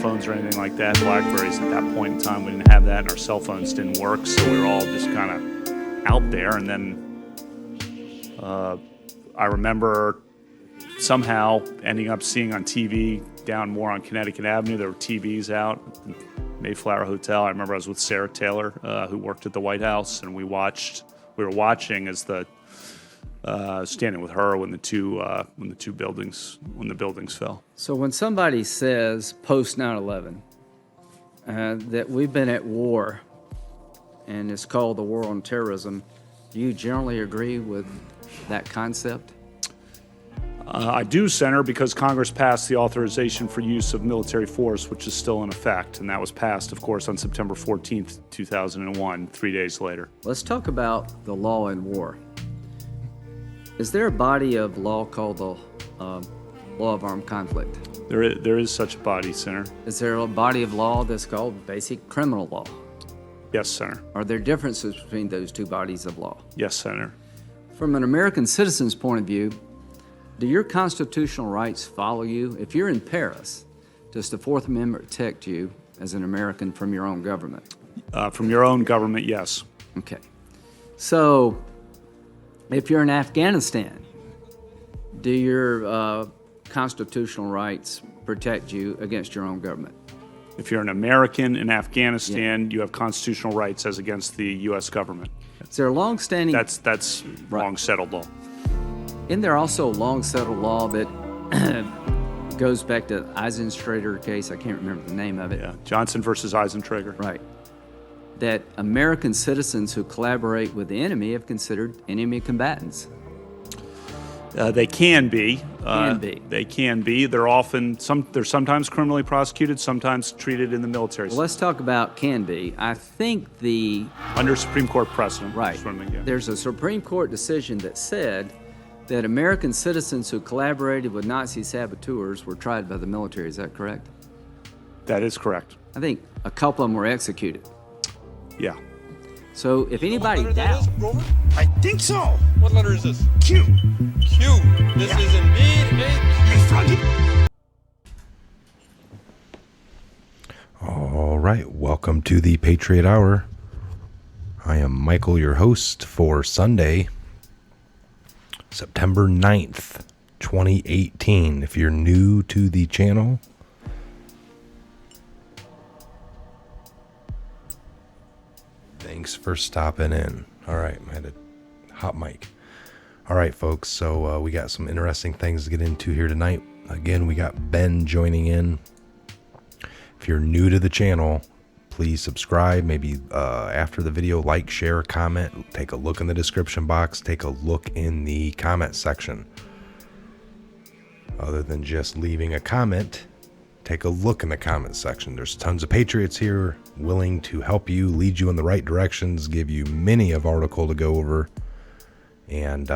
smartphones or anything like that. Blackberries at that point in time, we didn't have that, and our cell phones didn't work, so we were all just kind of out there. And then I remember somehow ending up seeing on TV down more on Connecticut Avenue, there were TVs out, Mayflower Hotel. I remember I was with Sarah Taylor, who worked at the White House, and we were watching as standing with her when the buildings fell. So when somebody says post 9/11 that we've been at war, and it's called the war on terrorism, do you generally agree with that concept? I do, Senator, because Congress passed the authorization for use of military force, which is still in effect, and that was passed, of course, on September 14th, 2001, 3 days later. Let's talk about the law in war. Is there a body of law called the law of armed conflict? There is such a body, Senator. Is there a body of law that's called basic criminal law? Yes, Senator. Are there differences between those two bodies of law? Yes, Senator. From an American citizen's point of view, do your constitutional rights follow you? If you're in Paris, does the Fourth Amendment protect you as an American from your own government? From your own government, yes. Okay. So, if you're in Afghanistan, do your constitutional rights protect you against your own government? If you're an American in Afghanistan, you have constitutional rights as against the U.S. government. Is there a long-standing... That's long settled law. Isn't there also a long-settled law that goes back to Eisentrager case? I can't remember the name of it. Yeah, Johnson versus Eisentrager. Right. That American citizens who collaborate with the enemy have considered enemy combatants. They can be. They can be. They're sometimes criminally prosecuted, sometimes treated in the military. Well, let's talk about can be. I think under Supreme Court precedent. Right. There's a Supreme Court decision that said that American citizens who collaborated with Nazi saboteurs were tried by the military. Is that correct? That is correct. I think a couple of them were executed. Yeah. So if anybody doubts... I think so. What letter is this? Q. Q. This is indeed a All right, welcome to the Patriot Hour. I am Michael, your host for Sunday, September 9th, 2018. If you're new to the channel, thanks for stopping in. All right, I had a hot mic. All right, folks, so we got some interesting things to get into here tonight. Again, we got Ben joining in. If you're new to the channel, please subscribe. Maybe after the video, like, share, comment. Take a look in the description box. Take a look in the comment section. Other than just leaving a comment, take a look in the comment section. There's tons of patriots here willing to help you, lead you in the right directions, give you many of article to go over, and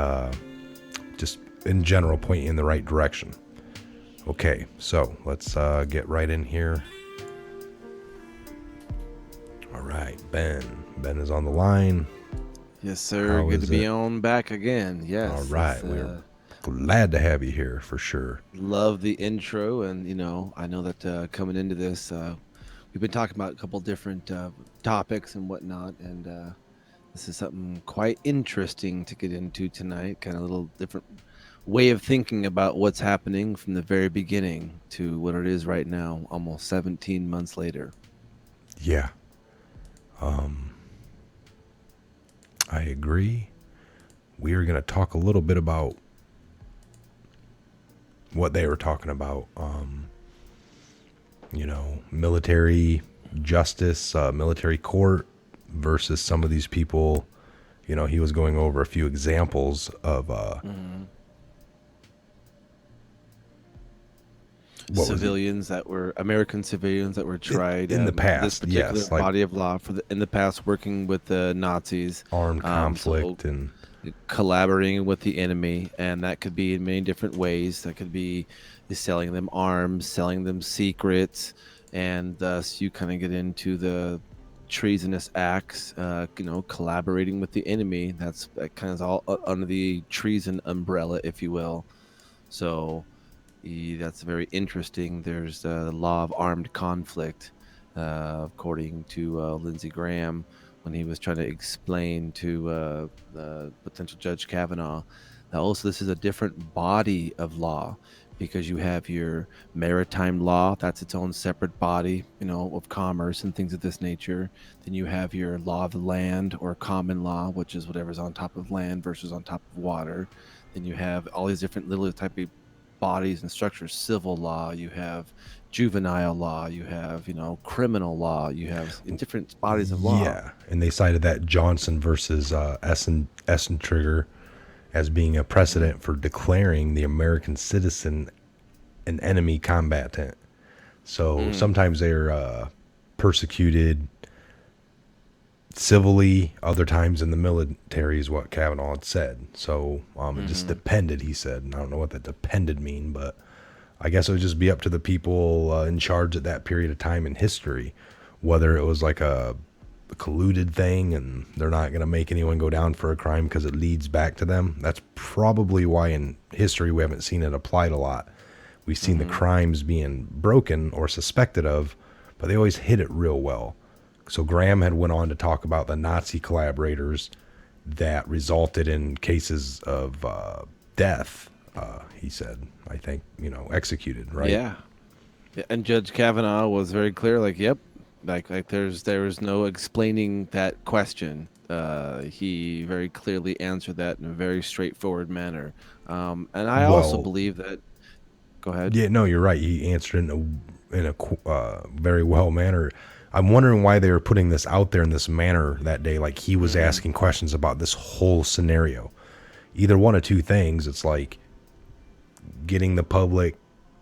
just in general point you in the right direction. Okay, so let's get right in here. All right, Ben is on the line. Yes, sir. Good to be on back again. Yes. All right, we're glad to have you here for sure. Love the intro, and I know that coming into this, we've been talking about a couple different topics and whatnot, and this is something quite interesting to get into tonight. Kind of a little different way of thinking about what's happening from the very beginning to what it is right now, almost 17 months later. Yeah. I agree. We are going to talk a little bit about what they were talking about. Military justice, military court versus some of these people. He was going over a few examples of American civilians that were tried in the past. This particular Yes, body of law in the past, working with the Nazis, armed conflict and collaborating with the enemy, and that could be in many different ways. That could be selling them arms, selling them secrets, and thus you kind of get into the treasonous acts. Collaborating with the enemy. That kind of all under the treason umbrella, if you will. So. That's very interesting. There's the law of armed conflict, according to Lindsey Graham, when he was trying to explain to the potential Judge Kavanaugh that also this is a different body of law, because you have your maritime law, that's its own separate body, of commerce and things of this nature. Then you have your law of the land, or common law, which is whatever's on top of land versus on top of water. Then you have all these different little type of bodies and structures. Civil law, you have juvenile law, you have criminal law, you have different bodies of law. Yeah, and they cited that Johnson versus Essen Trigger as being a precedent for declaring the American citizen an enemy combatant. So sometimes they're persecuted civilly, other times in the military is what Kavanaugh had said. So it just depended, he said. And I don't know what that depended mean, but I guess it would just be up to the people in charge at that period of time in history, whether it was like a colluded thing and they're not going to make anyone go down for a crime because it leads back to them. That's probably why in history we haven't seen it applied a lot. We've seen the crimes being broken or suspected of, but they always hit it real well. So Graham had went on to talk about the Nazi collaborators that resulted in cases of death, he said, I think, executed, right? Yeah. And Judge Kavanaugh was very clear, like, yep, like there was no explaining that question. He very clearly answered that in a very straightforward manner. And I also believe that. Go ahead. Yeah, no, you're right. He answered in a very well manner. I'm wondering why they were putting this out there in this manner that day. Like he was asking questions about this whole scenario. Either one of two things. It's like getting the public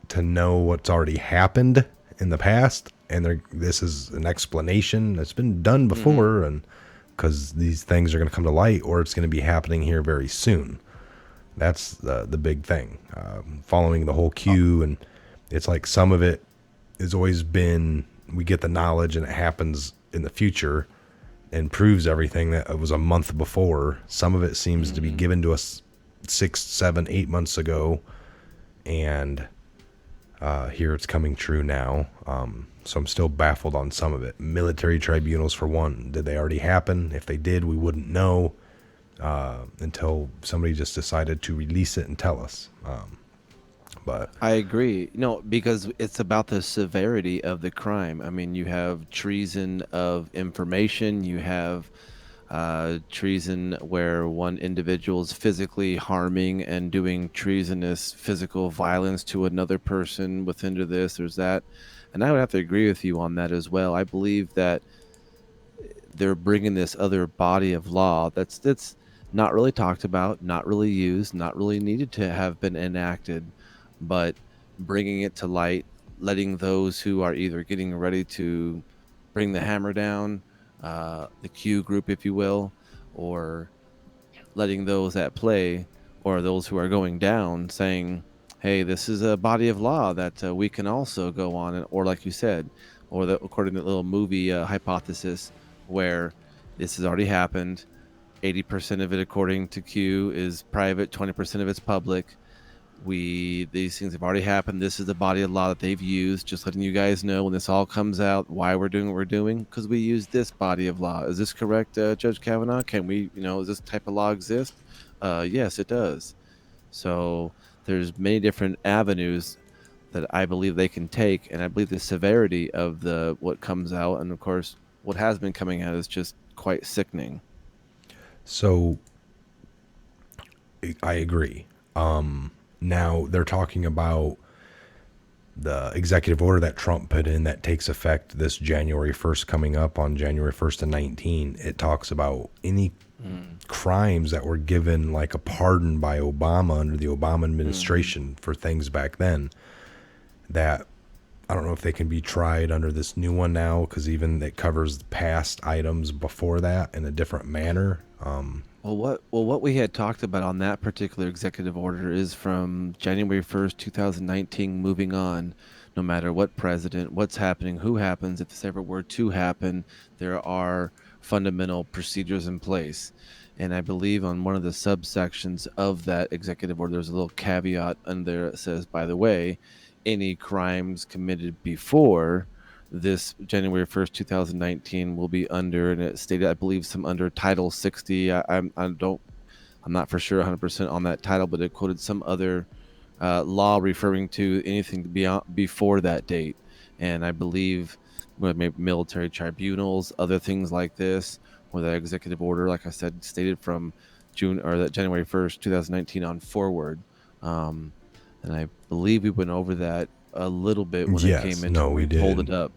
to know what's already happened in the past, and this is an explanation that's been done before, and because these things are going to come to light, or it's going to be happening here very soon. That's the big thing. Following the whole queue, and it's like some of it has always been, we get the knowledge and it happens in the future and proves everything that it was a month before. Some of it seems to be given to us 6, 7, 8 months ago, and here it's coming true now. So I'm still baffled on some of it. Military tribunals, for one, did they already happen? If they did, we wouldn't know until somebody just decided to release it and tell us. But I agree. Because it's about the severity of the crime. I mean, you have treason of information. You have treason where one individual is physically harming and doing treasonous physical violence to another person. Within this, there's that. And I would have to agree with you on that as well. I believe that they're bringing this other body of law that's not really talked about, not really used, not really needed to have been enacted, but bringing it to light, letting those who are either getting ready to bring the hammer down, the Q group, if you will, or letting those at play, or those who are going down, saying, hey, this is a body of law that we can also go on, or like you said, or according to the little movie hypothesis, where this has already happened. 80% of it, according to Q, is private, 20% of it's public. These things have already happened. This is the body of law that they've used. Just letting you guys know when this all comes out, why we're doing what we're doing, because we use this body of law. Is this correct, Judge Kavanaugh? Can we, does this type of law exist? Yes, it does. So there's many different avenues that I believe they can take, and I believe the severity of what comes out, and of course, what has been coming out is just quite sickening. So I agree. Now they're talking about the executive order that Trump put in that takes effect this January 1st, coming up on January 1st of 19. It talks about any crimes that were given like a pardon by Obama under the Obama administration for things back then, that I don't know if they can be tried under this new one now, because even it covers past items before that in a different manner. What we had talked about on that particular executive order is from January 1st, 2019, moving on. No matter what president, what's happening, who happens, if this ever were to happen, there are fundamental procedures in place. And I believe on one of the subsections of that executive order, there's a little caveat under there that says, by the way, any crimes committed before this January 1st, 2019 will be under, and it stated, I believe, some under Title 60. I'm not for sure 100% on that title, but it quoted some other law referring to anything beyond before that date. And I believe maybe military tribunals, other things like this, or that executive order, like I said, stated from that January 1st, 2019 on forward. And I believe we went over that a little bit when it came in. No, we did. Pulled it up.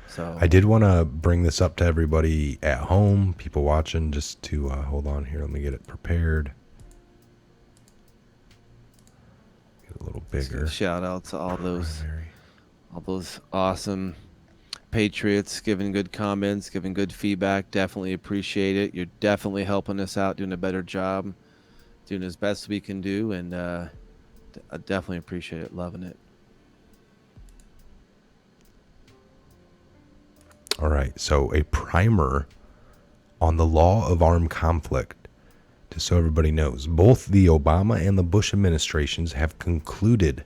So I did want to bring this up to everybody at home, people watching, just to hold on here. Let me get it prepared. Get a little bigger. Shout out to all those awesome Patriots giving good comments, giving good feedback. Definitely appreciate it. You're definitely helping us out, doing a better job, doing as best we can do, and I definitely appreciate it. Loving it. All right, so a primer on the law of armed conflict. Just so everybody knows, both the Obama and the Bush administrations have concluded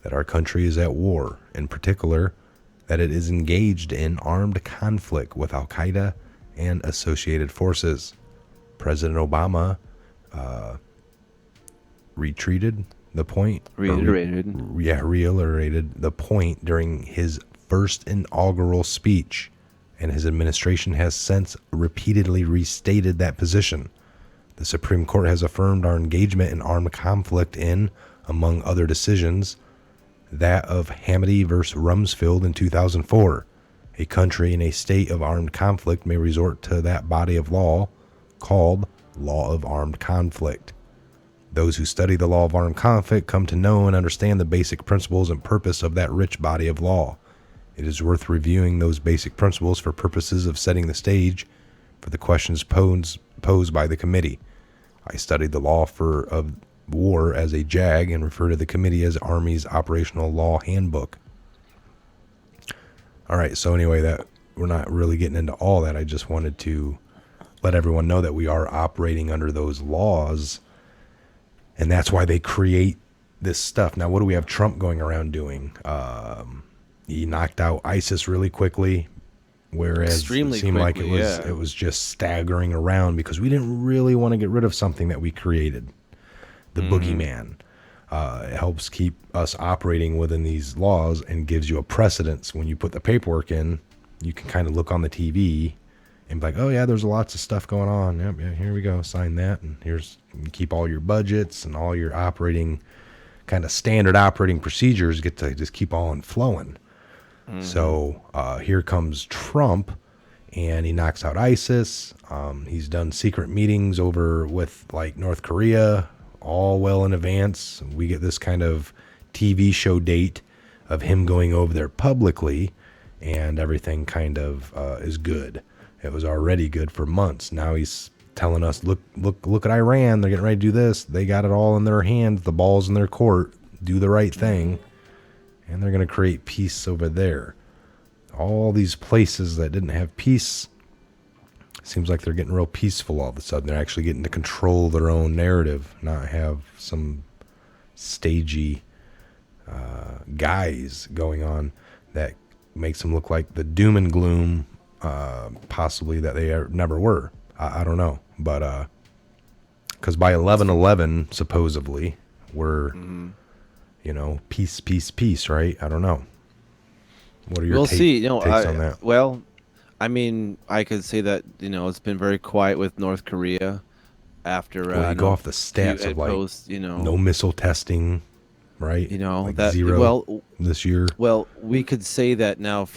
that our country is at war, in particular, that it is engaged in armed conflict with Al-Qaeda and associated forces. President Obama reiterated the point during his first inaugural speech, and his administration has since repeatedly restated that position. The Supreme Court has affirmed our engagement in armed conflict in, among other decisions, that of Hamady versus Rumsfeld in 2004. A country in a state of armed conflict may resort to that body of law called law of armed conflict. Those who study the law of armed conflict come to know and understand the basic principles and purpose of that rich body of law. It is worth reviewing those basic principles for purposes of setting the stage for the questions posed by the committee. I studied the law of war as a JAG and refer to the committee as Army's Operational Law Handbook. All right, so anyway, that we're not really getting into all that. I just wanted to let everyone know that we are operating under those laws, and that's why they create this stuff. Now, what do we have Trump going around doing? He knocked out ISIS really quickly, whereas Extremely it seemed quickly, like it was just staggering around because we didn't really want to get rid of something that we created, the boogeyman. It helps keep us operating within these laws and gives you a precedence. When you put the paperwork in, you can kind of look on the TV and be like, oh yeah, there's lots of stuff going on. Yep, yeah, here we go, sign that, and you keep all your budgets and all your operating, kind of standard operating procedures get to just keep on flowing. So here comes Trump, and he knocks out ISIS. He's done secret meetings over with like North Korea, all well in advance. We get this kind of TV show date of him going over there publicly, and everything kind of is good. It was already good for months. Now he's telling us, look at Iran. They're getting ready to do this. They got it all in their hands. The ball's in their court. Do the right thing. And they're going to create peace over there. All these places that didn't have peace, seems like they're getting real peaceful all of a sudden. They're actually getting to control their own narrative, not have some stagey guise going on that makes them look like the doom and gloom, possibly that they never were. I don't know. But because by 11/11, supposedly, we're... peace, right? I don't know. What are your takes on that? Well, I mean, I could say that, it's been very quiet with North Korea after... Well, you go off the stats of, like, no missile testing, right? Like that, 0 this year. Well, we could say that now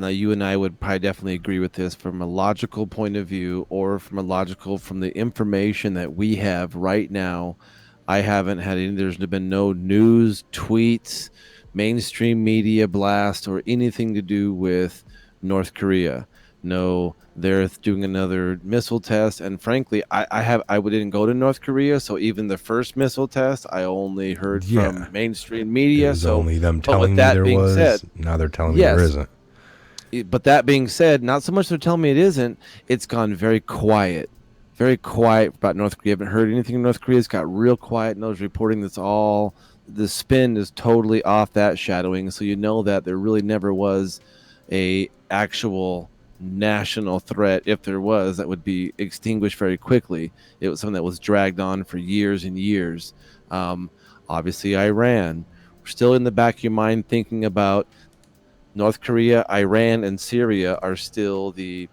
you and I would probably definitely agree with this from a logical point of view, or from the information that we have right now. I haven't had there's been no news, tweets, mainstream media blast, or anything to do with North Korea. No, they're doing another missile test. And frankly, I didn't go to North Korea. So even the first missile test, I only heard from mainstream media. It was only them telling me there was. Now they're telling me there isn't. But that being said, not so much they're telling me it isn't. It's gone very quiet very quiet about North Korea. Haven't heard anything in North Korea. It's got real quiet. No reporting. That's all. The spin is totally off that shadowing. So you know that there really never was a actual national threat. If there was, that would be extinguished very quickly. It was something that was dragged on for years and years. Obviously, Iran. We're still in the back of your mind thinking about North Korea, Iran, and Syria are still the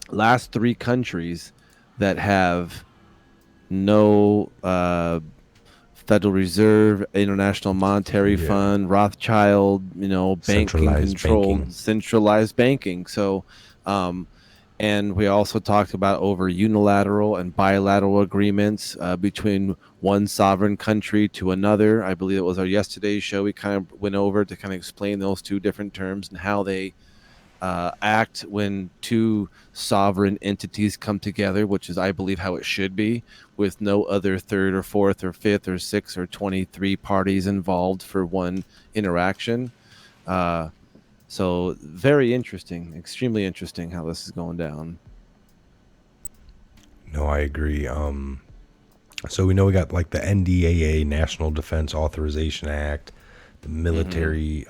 last three countries that have no Federal Reserve, International Monetary Yeah. Fund, Rothschild, banking Centralized control, banking. centralized banking. So, and we also talked about over unilateral and bilateral agreements between one sovereign country to another. I believe it was our yesterday's show. We kind of went over to kind of explain those two different terms and how they act when two sovereign entities come together, which is, I believe, how it should be, with no other third or fourth or fifth or sixth or 23 parties involved for one interaction. So very interesting, extremely interesting how this is going down. No, I agree. So we know we got like the NDAA, National Defense Authorization Act, the military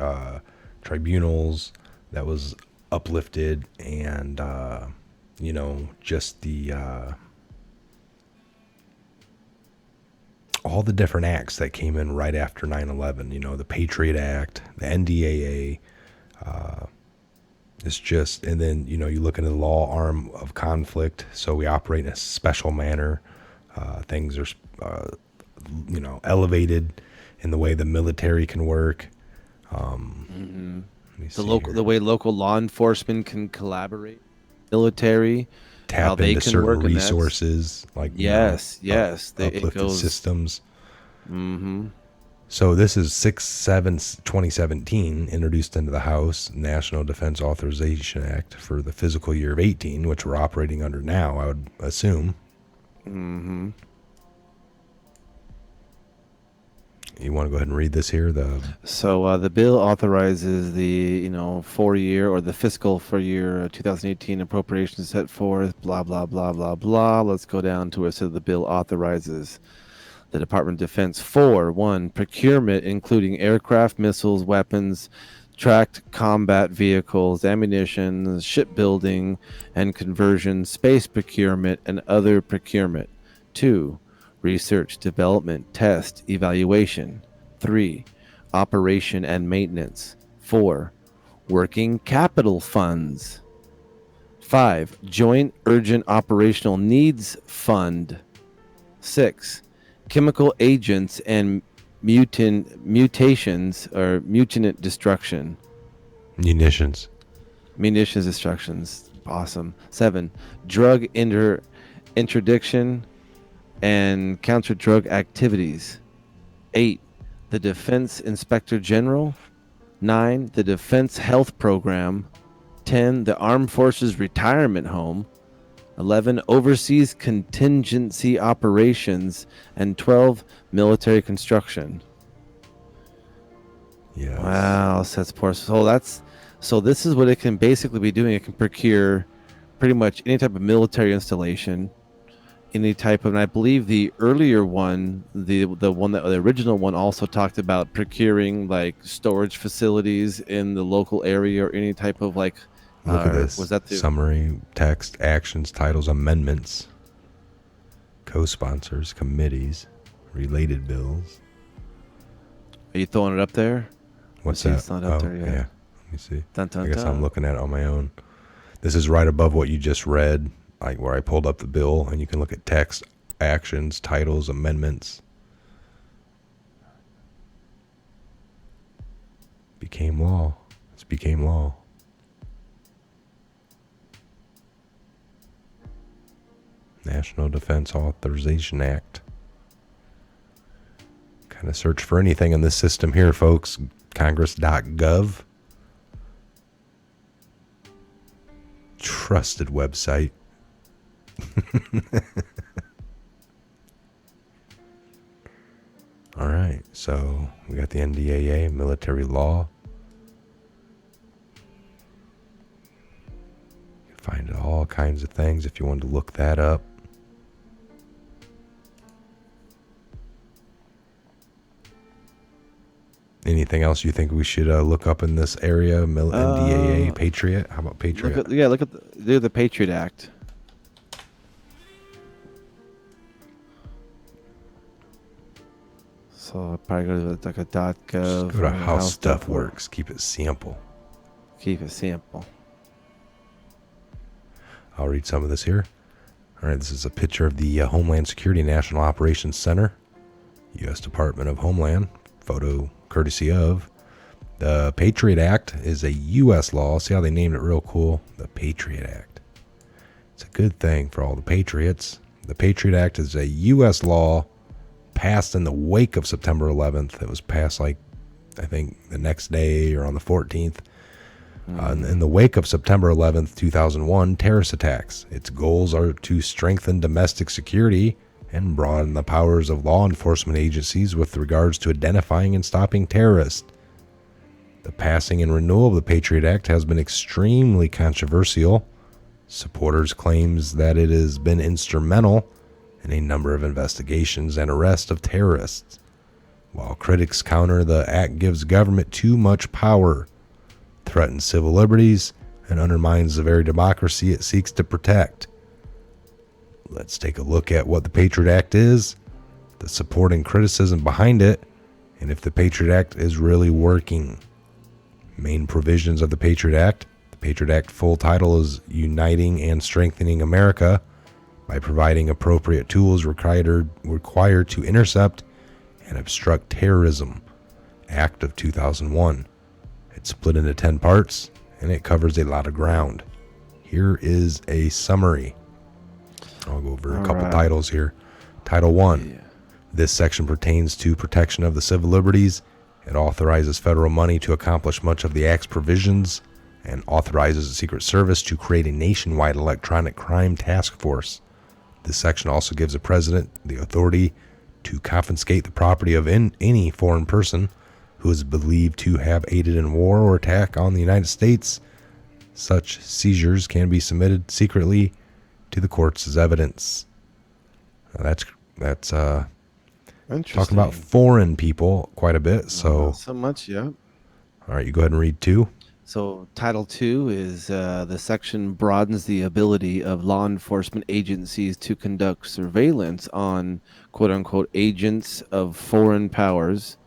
tribunals that was uplifted, and just the all the different acts that came in right after 9/11. The Patriot Act, the NDAA. It's just, and then you look into the law arm of conflict. So we operate in a special manner. Things are elevated in the way the military can work. The way local law enforcement can collaborate, military, how Tap they into can certain work, and resources, like yes, it uplifted goes. systems. So this is 6/7/2017, introduced into the House, National Defense Authorization Act for the fiscal year of 18, which we're operating under now, I would assume. You want to go ahead and read this here? So the bill authorizes the 4-year or the fiscal for year 2018 appropriations set forth. Blah blah blah blah blah. Let's go down to where it says the bill authorizes the Department of Defense for 1, procurement including aircraft, missiles, weapons, tracked combat vehicles, ammunition, shipbuilding and conversion, space procurement, and other procurement. 2, research, development, test, evaluation. 3, operation and maintenance. 4, working capital funds. 5, joint urgent operational needs fund. 6, chemical agents and mutations or mutant destruction. Munitions. Munitions destructions. Awesome. 7, drug interdiction and counter drug activities. 8, the Defense Inspector General. 9, the Defense Health Program. 10, the Armed Forces Retirement Home. 11, overseas contingency operations. And 12, military construction. Yes. Wow, that's poor. So this is what it can basically be doing. It can procure pretty much any type of military installation, any type of, and I believe the earlier one, the original one also talked about procuring like storage facilities in the local area or any type of like. Look at this. Was that the summary, text, actions, titles, amendments, co-sponsors, committees, related bills. Are you throwing it up there? What's Let's that? see, it's not up there yet. Yeah. Let me see. Dun, dun, I guess dun. I'm looking at it on my own. This is right above what you just read, like where I pulled up the bill, and you can look at text, actions, titles, amendments. Became law. It's became law. National Defense Authorization Act. Kind of search for anything in this system here, folks. Congress.gov. Trusted website. All right, so we got the NDAA, military law. You can find all kinds of things if you wanted to look that up. Anything else you think we should look up in this area? NDAA, Patriot? How about Patriot? Look at the Patriot Act. So I'll probably go to like a .gov. Just go to or how stuff works. Keep it simple. Keep it simple. I'll read some of this here. All right, this is a picture of the Homeland Security National Operations Center, U.S. Department of Homeland. Photo courtesy of the Patriot Act is a U.S. law. See how they named it real cool? The Patriot Act. It's a good thing for all the patriots. The Patriot Act is a U.S. law passed in the wake of September 11th. It was passed I think the next day or on the 14th. In the wake of September 11th, 2001 terrorist attacks. Its goals are to strengthen domestic security and broaden the powers of law enforcement agencies with regards to identifying and stopping terrorists. The passing and renewal of the Patriot Act has been extremely controversial. Supporters claims that it has been instrumental in a number of investigations and arrests of terrorists, while critics counter the act gives government too much power, threatens civil liberties, and undermines the very democracy it seeks to protect. Let's take a look at what the Patriot Act is, the support and criticism behind it, and if the Patriot Act is really working. Main provisions of the Patriot Act. The Patriot Act full title is Uniting and Strengthening America by providing appropriate tools required to intercept and obstruct terrorism. Act of 2001. It's split into 10 parts, and it covers a lot of ground. Here is a summary. I'll go over a couple titles here. Title 1. Yeah. This section pertains to protection of the civil liberties. It authorizes federal money to accomplish much of the Act's provisions and authorizes the Secret Service to create a nationwide electronic crime task force. This section also gives the president the authority to confiscate the property of any foreign person who is believed to have aided in war or attack on the United States. Such seizures can be submitted secretly to the courts as evidence. Now that's talking about foreign people quite a bit. So not so much, yeah. All right, you go ahead and read 2. So Title 2 is the section broadens the ability of law enforcement agencies to conduct surveillance on quote-unquote agents of foreign powers.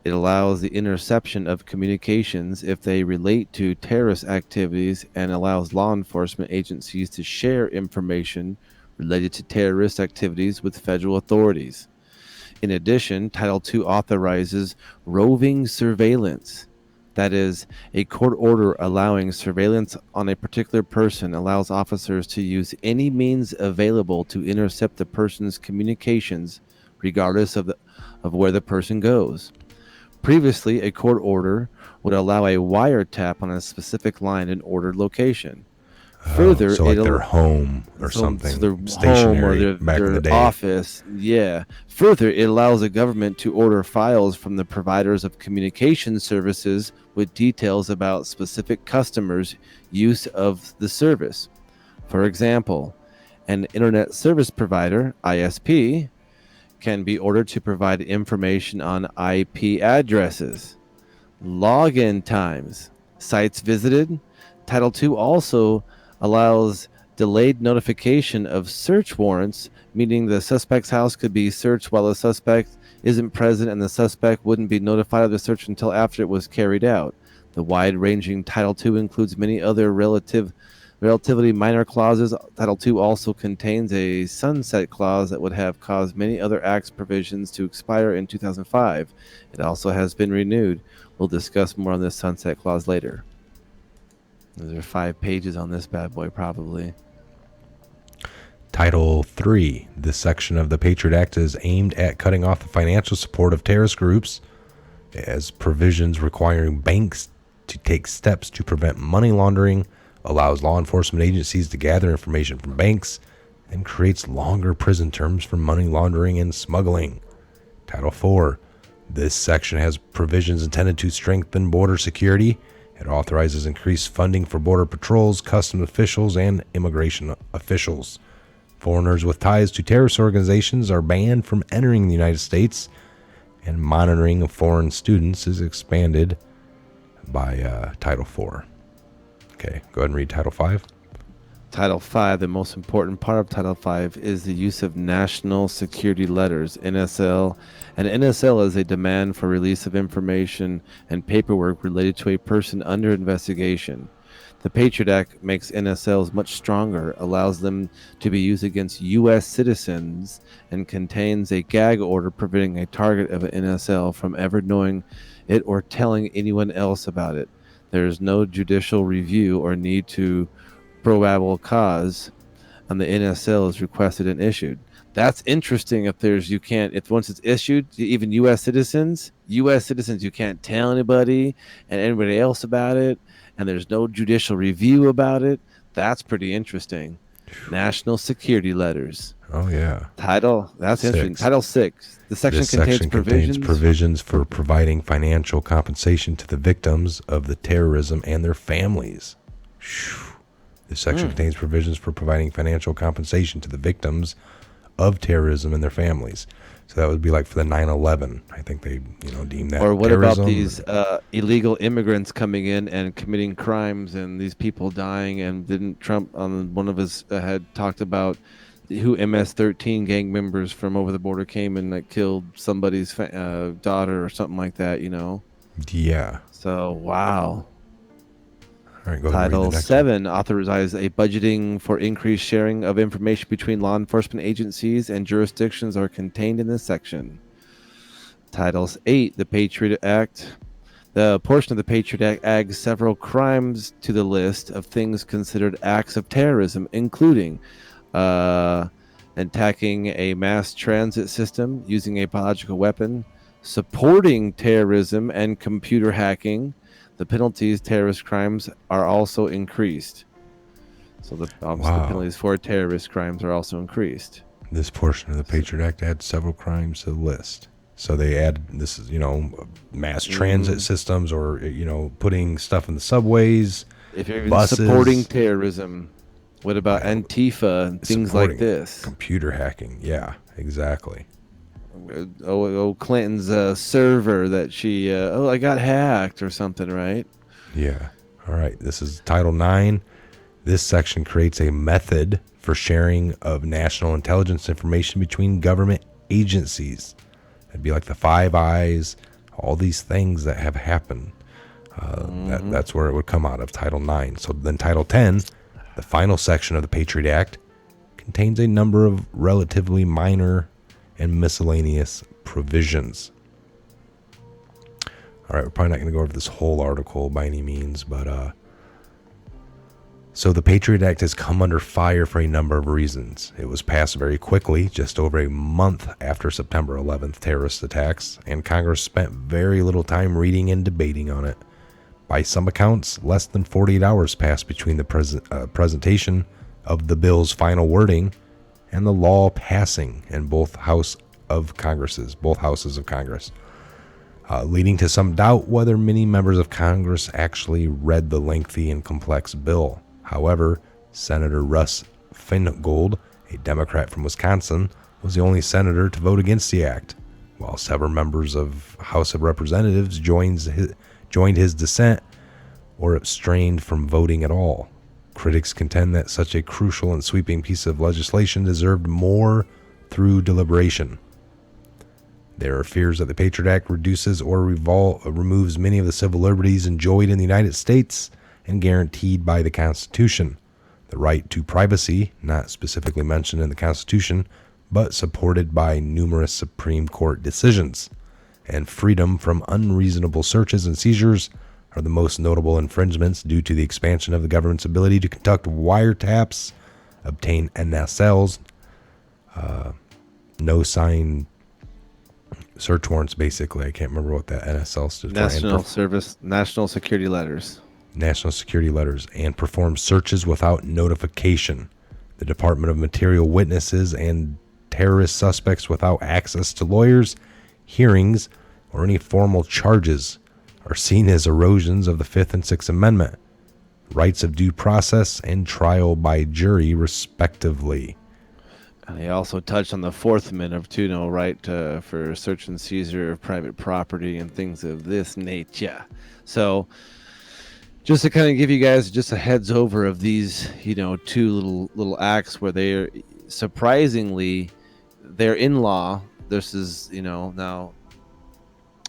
It allows the interception of communications if they relate to terrorist activities and allows law enforcement agencies to share information related to terrorist activities with federal authorities. In addition, Title II authorizes roving surveillance. That is, a court order allowing surveillance on a particular person allows officers to use any means available to intercept the person's communications, regardless of where the person goes. Previously, a court order would allow a wiretap on a specific line in ordered location. Further, so like their home or something, so their stationary home or back in the day. Office, yeah. Further, it allows the government to order files from the providers of communication services with details about specific customers' use of the service. For example, an internet service provider, ISP, can be ordered to provide information on IP addresses, login times, sites visited. Title II also allows delayed notification of search warrants, meaning the suspect's house could be searched while the suspect isn't present and the suspect wouldn't be notified of the search until after it was carried out. The wide-ranging Title II includes many other relatively minor clauses. Title II also contains a sunset clause that would have caused many other acts provisions to expire in 2005. It also has been renewed. We'll discuss more on this sunset clause later. There are 5 pages on this bad boy, probably. Title 3. This section of the Patriot Act is aimed at cutting off the financial support of terrorist groups, as provisions requiring banks to take steps to prevent money laundering, allows law enforcement agencies to gather information from banks, and creates longer prison terms for money laundering and smuggling. Title 4. This section has provisions intended to strengthen border security. It authorizes increased funding for border patrols, customs officials, and immigration officials. Foreigners with ties to terrorist organizations are banned from entering the United States. and monitoring of foreign students is expanded by Title IV. Okay, go ahead and read Title V. Title V, the most important part of Title V is the use of national security letters, NSL. And NSL is a demand for release of information and paperwork related to a person under investigation. The Patriot Act makes NSLs much stronger, allows them to be used against U.S. citizens, and contains a gag order preventing a target of an NSL from ever knowing it or telling anyone else about it. There is no judicial review or need to probable cause, and the NSL is requested and issued. That's interesting. If once it's issued, even U.S. citizens, you can't tell anybody and anybody else about it, and there's no judicial review about it. That's pretty interesting. National security letters. Oh, yeah. That's interesting. Title VI. The section This contains section provisions. contains provisions for providing financial compensation to the victims of the terrorism and their families. Phew. This section contains provisions for providing financial compensation to the victims of terrorism and their families. So that would be like for the 9/11. I think they, deem that. Or what terrorism. about these illegal immigrants coming in and committing crimes and these people dying? And didn't Trump on one of his had talked about who MS-13 gang members from over the border came and like killed somebody's daughter or something like that? Yeah. So wow. All right, go ahead and read Title the next one. VII authorizes a budgeting for increased sharing of information between law enforcement agencies and jurisdictions are contained in this section. Titles 8, the Patriot Act. The portion of the Patriot Act adds several crimes to the list of things considered acts of terrorism, including attacking a mass transit system, using a biological weapon, supporting terrorism, and computer hacking. The penalties terrorist crimes are also increased. So the penalties for terrorist crimes are also increased. This portion of the Patriot Act adds several crimes to the list. So they add this is mass transit systems, or putting stuff in the subways. If you're buses, supporting terrorism, what about Antifa and things like supporting this? Computer hacking. Yeah, exactly. Clinton's server that she I got hacked or something, right? Yeah. All right. This is Title IX. This section creates a method for sharing of national intelligence information between government agencies. It'd be like the Five Eyes, all these things that have happened. That's where it would come out of, Title IX. So then Title X, the final section of the Patriot Act, contains a number of relatively minor and miscellaneous provisions. All right, we're probably not going to go over this whole article by any means, but so the Patriot Act has come under fire for a number of reasons. It was passed very quickly, just over a month after September 11th terrorist attacks, and Congress spent very little time reading and debating on it. By some accounts, less than 48 hours passed between the presentation of the bill's final wording and the law passing in both houses of Congress, leading to some doubt whether many members of Congress actually read the lengthy and complex bill. However, Senator Russ Feingold, a Democrat from Wisconsin, was the only senator to vote against the act, while several members of House of Representatives joined his dissent or abstained from voting at all. Critics contend that such a crucial and sweeping piece of legislation deserved more through deliberation. There are fears that the Patriot Act reduces or removes many of the civil liberties enjoyed in the United States and guaranteed by the Constitution. The right to privacy, not specifically mentioned in the Constitution, but supported by numerous Supreme Court decisions, and freedom from unreasonable searches and seizures are the most notable infringements due to the expansion of the government's ability to conduct wiretaps, obtain NSLs, no sign search warrants, basically. I can't remember what that NSL stood for. National security letters. National security letters, and perform searches without notification. The Department of Material Witnesses and terrorist suspects without access to lawyers, hearings, or any formal charges are seen as erosions of the Fifth and Sixth Amendment, rights of due process, and trial by jury, respectively. And he also touched on the Fourth Amendment too, no right for search and seizure of private property and things of this nature. So, just to kind of give you guys just a heads over of these, two little acts where they're surprisingly they're in law. This is, now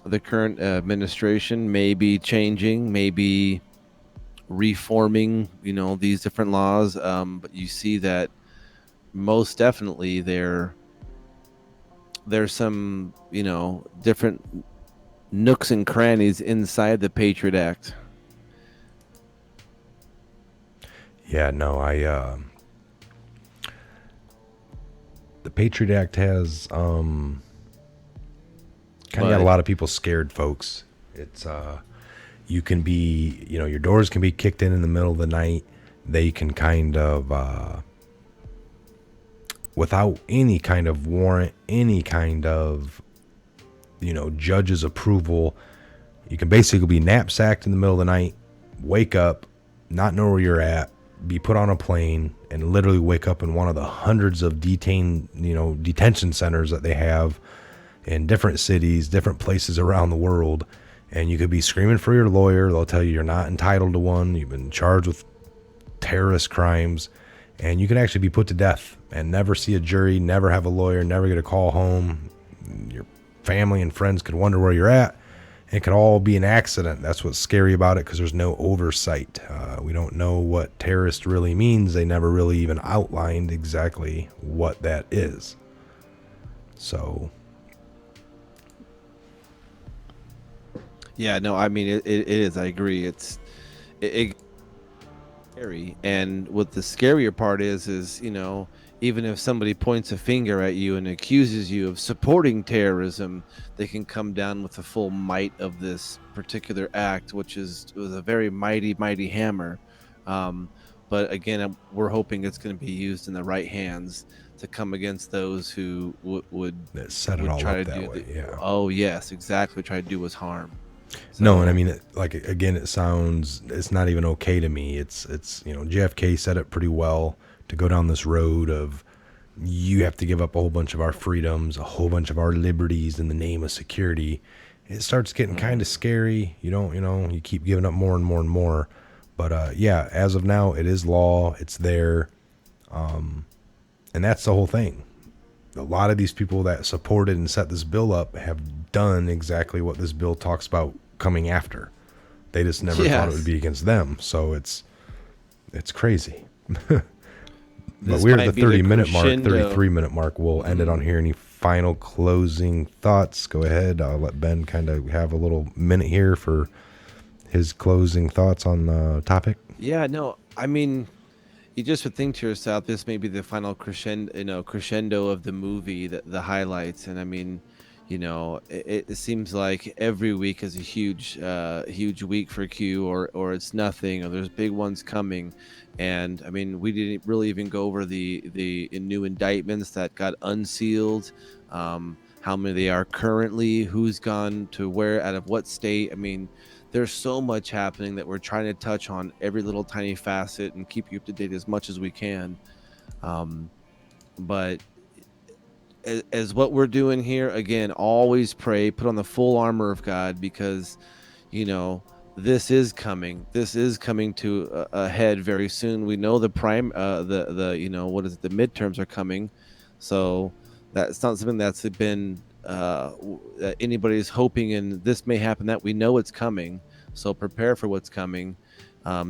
the current administration may be changing, maybe reforming, these different laws. But you see that most definitely there's some, different nooks and crannies inside the Patriot Act. Yeah, no, the Patriot Act has kind of got a lot of people scared, folks. It's you can be, your doors can be kicked in the middle of the night. They can kind of without any kind of warrant, any kind of judge's approval, you can basically be knapsacked in the middle of the night, wake up, not know where you're at, be put on a plane, and literally wake up in one of the hundreds of detention centers that they have in different cities, different places around the world. And you could be screaming for your lawyer. They'll tell you you're not entitled to one. You've been charged with terrorist crimes, and you can actually be put to death and never see a jury, never have a lawyer, never get a call home. Your family and friends could wonder where you're at. It could all be an accident. That's what's scary about it, because there's no oversight. We don't know what terrorist really means. They never really even outlined exactly what that is. So, yeah, no, I mean it is. I agree. It's scary, and what the scarier part is even if somebody points a finger at you and accuses you of supporting terrorism, they can come down with the full might of this particular act, which was a very mighty hammer. But again, we're hoping it's going to be used in the right hands to come against those who would set it all try up to that do way. Yeah. Oh yes, exactly. Try to do us harm. So, no, and I mean, it sounds, it's not even okay to me. It's JFK said it pretty well, to go down this road of, you have to give up a whole bunch of our freedoms, a whole bunch of our liberties in the name of security. It starts getting kind of scary. You keep giving up more and more and more. But yeah, as of now, it is law. It's there. And that's the whole thing. A lot of these people that supported and set this bill up have done exactly what this bill talks about coming after. They just never thought it would be against them. So it's crazy. But we're at the 30-minute mark, 33-minute mark. We'll end it on here. Any final closing thoughts? Go ahead. I'll let Ben kind of have a little minute here for his closing thoughts on the topic. Yeah, no, I mean, you just would think to yourself, this may be the final crescendo of the movie, the highlights. And I mean, it seems like every week is a huge week for Q, or it's nothing, or there's big ones coming. And I mean, we didn't really even go over the new indictments that got unsealed, how many they are currently, who's gone to where, out of what state. I mean, there's so much happening that we're trying to touch on every little tiny facet and keep you up to date as much as we can. But as what we're doing here, again, always pray, put on the full armor of God, because this is coming. This is coming to a head very soon. We know the midterms are coming, so that's not something that's been that anybody's hoping, and this may happen. That we know it's coming, so prepare for what's coming,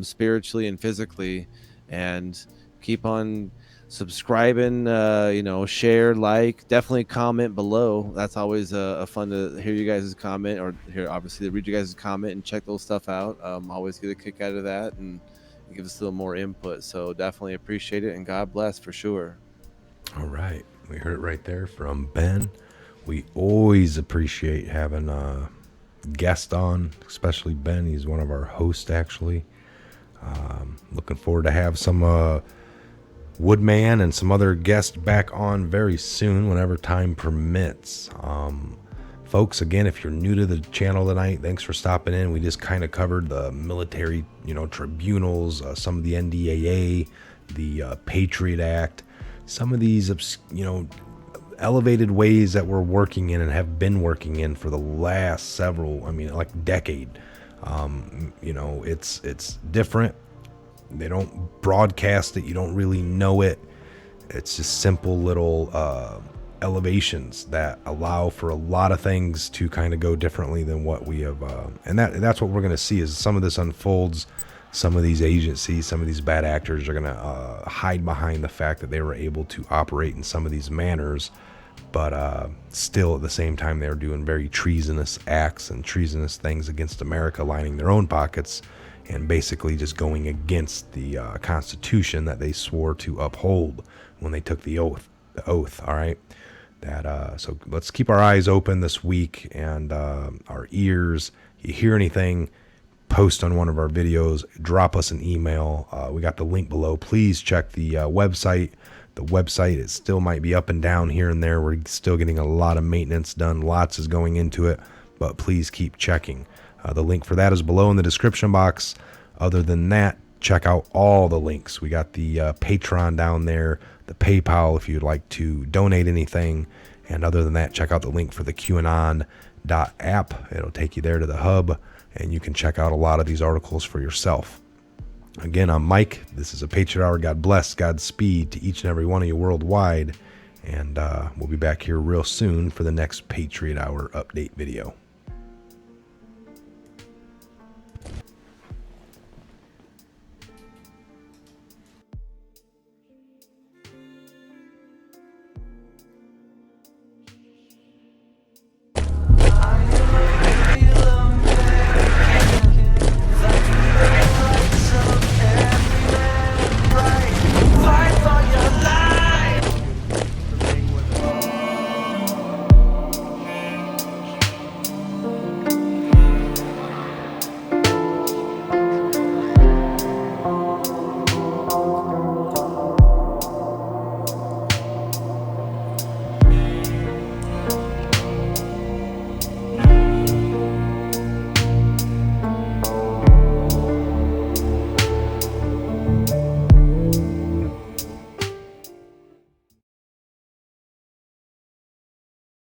spiritually and physically, and keep on subscribing, share, like, definitely comment below. That's always fun to hear you guys' comment, or obviously to read you guys' comment and check those stuff out. Always get a kick out of that, and give us a little more input. So definitely appreciate it, and God bless for sure. All right. We heard it right there from Ben. We always appreciate having a guest on, especially Ben. He's one of our hosts, actually. Looking forward to have some Woodman and some other guests back on very soon, whenever time permits. Folks, again, if you're new to the channel tonight, thanks for stopping in. We just kind of covered the military, tribunals, some of the NDAA, the Patriot Act, some of these, elevated ways that we're working in and have been working in for the last several, like decade. It's different. They don't broadcast it. You don't really know it. It's just simple little elevations that allow for a lot of things to kind of go differently than what we have. And that's what we're going to see as some of this unfolds. Some of these agencies, some of these bad actors are going to hide behind the fact that they were able to operate in some of these manners, but still at the same time they're doing very treasonous acts and treasonous things against America, lining their own pockets and basically just going against the Constitution that they swore to uphold when they took the oath. All right. So let's keep our eyes open this week and our ears. You hear anything, post on one of our videos, drop us an email. We got the link below. Please check the website. The website, it still might be up and down here and there. We're still getting a lot of maintenance done. Lots is going into it, but please keep checking. The link for that is below in the description box. Other than that, check out all the links. We got the Patreon down there, the PayPal if you'd like to donate anything. And other than that, check out the link for the QAnon app. It'll take you there to the hub, and you can check out a lot of these articles for yourself. Again, I'm Mike. This is a Patriot Hour. God bless, Godspeed to each and every one of you worldwide. And we'll be back here real soon for the next Patriot Hour update video.